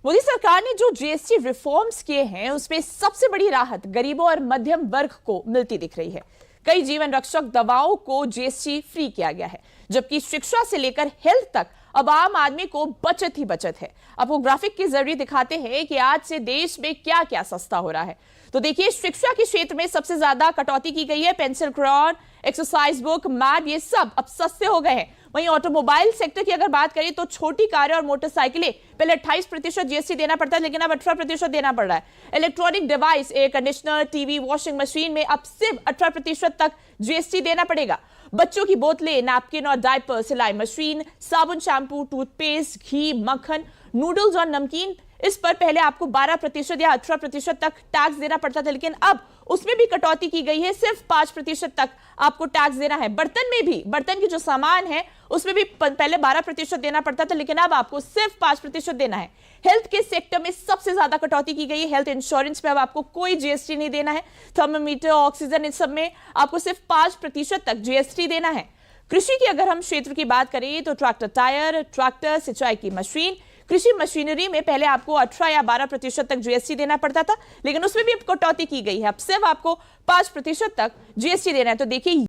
मोदी सरकार ने जो जीएसटी रिफॉर्म्स किए हैं उसमें सबसे बड़ी राहत गरीबों और मध्यम वर्ग को मिलती दिख रही है। कई जीवन रक्षक दवाओं को जीएसटी फ्री किया गया है, जबकि शिक्षा से लेकर हेल्थ तक अब आम आदमी को बचत ही बचत है। आपको ग्राफिक के जरिए दिखाते हैं कि आज से देश में क्या क्या सस्ता हो रहा है। तो देखिए, शिक्षा के क्षेत्र में सबसे ज्यादा कटौती की गई है। Pencil crayon, exercise book, map, ये सब अब सस्ते हो गए हैं। वहीं ऑटोमोबाइल सेक्टर की अगर बात करें तो छोटी कारें और मोटरसाइकिलें पहले 28% जीएसटी देना पड़ता है, लेकिन अब 18% देना पड़ रहा है। Electronic device, air conditioner, TV, washing machine में अब सिर्फ 18% तक जीएसटी देना पड़ेगा। बच्चों की बोतलें, नैपकिन और डायपर, सिलाई मशीन, साबुन, शैम्पू, टूथपेस्ट, घी, मक्खन, नूडल्स और नमकीन, इस पर पहले आपको 12% या 18% तक टैक्स देना पड़ता था, लेकिन अब उसमें भी कटौती की गई है। सिर्फ 5% तक आपको टैक्स देना है। बर्तन में भी, बर्तन की जो सामान है उसमें भी पहले 12% देना पड़ता था, लेकिन अब आपको सिर्फ 5% देना है। हेल्थ के सेक्टर में सबसे ज्यादा कटौती की गई है। हेल्थ इंश्योरेंस पे अब आपको कोई जीएसटी नहीं देना है। थर्मोमीटर, ऑक्सीजन, इन सब में आपको सिर्फ 5% तक जीएसटी देना है। कृषि की अगर हम क्षेत्र की बात करें तो ट्रैक्टर टायर, ट्रैक्टर, सिंचाई की मशीन, कृषि मशीनरी में पहले आपको 18 या 12% तक जीएसटी देना पड़ता था, लेकिन उसमें भी अब कटौती की गई है। अब सिर्फ आपको 5% तक जीएसटी देना है। तो देखिए,